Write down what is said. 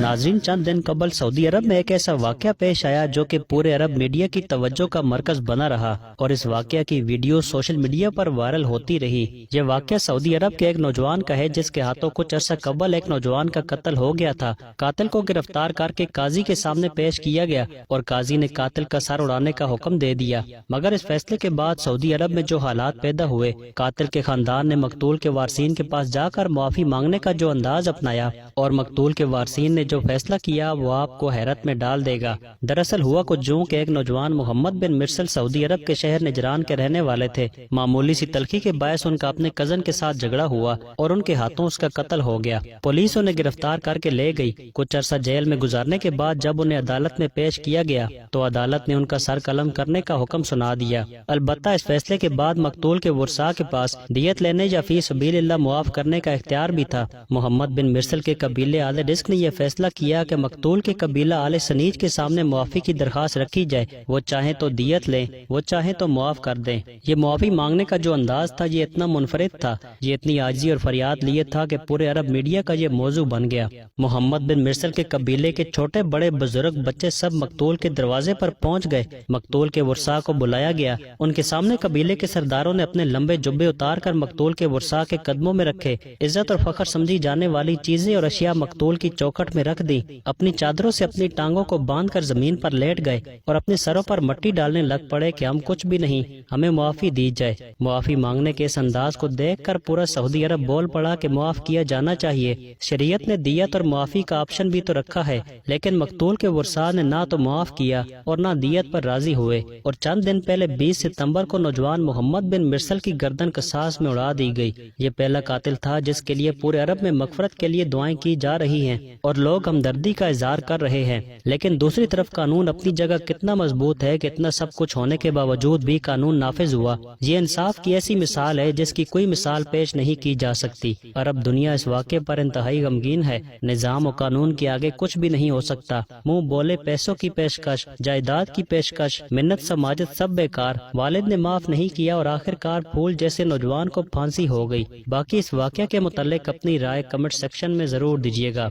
नाज़रीन, चंद दिन कबल सऊदी अरब में एक ऐसा वाक़या पेश आया जो कि पूरे अरब मीडिया की तवज्जो का मरकज बना रहा और इस वाक़या की वीडियो सोशल मीडिया पर वायरल होती रही। ये वाक़या सऊदी अरब के एक नौजवान का है जिसके हाथों कुछ अर्सा कबल एक नौजवान का कत्ल हो गया था। कातिल को गिरफ्तार करके काजी के सामने पेश किया गया और काजी ने कातिल का सर उड़ाने का हुक्म दे दिया। मगर इस फैसले के बाद सऊदी अरब में जो हालात पैदा हुए, कातिल के खानदान ने मकतूल के वारसीन के पास जाकर मुआफ़ी मांगने का जो अंदाज अपनाया और मकतूल के वारसीन ने जो फैसला किया वो आपको हैरत में डाल देगा। दरअसल हुआ कुछ यूं कि एक नौजवान मोहम्मद बिन मिर्सल सऊदी अरब के शहर निजरान के रहने वाले थे। मामूली सी तलखी के बायस उनका अपने कजन के साथ झगड़ा हुआ और उनके हाथों उसका कत्ल हो गया। पुलिस उन्हें गिरफ्तार करके ले गई। कुछ अरसा जेल में गुजारने के बाद जब उन्हें अदालत में पेश किया गया तो अदालत ने उनका सर कलम करने का हुक्म सुना दिया। अलबत्ता इस फैसले के बाद मकतूल के वर्सा के पास दियत लेने या फी सबीलिल्लाह मुआफ करने का इख्तियार भी था। मोहम्मद बिन मिर्सल के कबीले आले रिस्क ने यह फैसला किया कि मकतूल के कबीला आले सनीज के सामने मुआफी की दरखास्त रखी जाए। वो चाहे तो दियत लें, वो चाहे तो मुआफ कर दें। ये मुआफी मांगने का जो अंदाज था ये इतना मुनफरिद था, ये इतनी आजी और फरियाद लिए था कि पूरे अरब मीडिया का ये मौजू बन गया। मोहम्मद बिन मिर्सल के कबीले के छोटे बड़े बुजुर्ग बच्चे सब मकतूल के दरवाजे पर पहुंच गए। मकतूल के वर्सा को बुलाया गया। उनके सामने कबीले के सरदारों ने अपने लंबे जुब्बे उतार कर मकतूल के वर्सा के कदमों में रखे। इज्जत और फख्र समझी जाने वाली चीजें और अशिया मकतूल की चौखट में रख दी। अपनी चादरों से अपनी टांगों को बांधकर जमीन पर लेट गए और अपने सरों पर मट्टी डालने लग पड़े कि हम कुछ भी नहीं, हमें मुआफी दी जाए। मुआफी मांगने के इस अंदाज को देखकर पूरा सऊदी अरब बोल पड़ा कि मुआफ किया जाना चाहिए। शरीयत ने दियत और मुआफी का ऑप्शन भी तो रखा है, लेकिन मकतूल के वर्सा ने ना तो मुआफ किया और ना दियत पर राजी हुए। और चंद दिन पहले 20 सितंबर को नौजवान मोहम्मद बिन मिर्सल की गर्दन कसास में उड़ा दी गई। ये पहला कातिल था जिसके लिए पूरे अरब में मगफरत के लिए दुआएं की जा रही हैं और लोग हमदर्दी का इजहार कर रहे हैं। लेकिन दूसरी तरफ कानून अपनी जगह कितना मजबूत है कि इतना सब कुछ होने के बावजूद भी कानून नाफिज हुआ। ये इंसाफ की ऐसी मिसाल है जिसकी कोई मिसाल पेश नहीं की जा सकती। अरब दुनिया इस वाक़े पर इंतहाई गमगीन है। निजाम और कानून के आगे कुछ भी नहीं हो सकता। मुंह बोले पैसों की पेशकश, जायदाद की पेशकश, मिन्नत समाजत सब बेकार। वालिद ने माफ नहीं किया और आखिरकार फूल जैसे नौजवान को फांसी हो गई। बाकी इस वाक़े के मुताल्लिक अपनी राय कमेंट सेक्शन में जरूर दीजिएगा।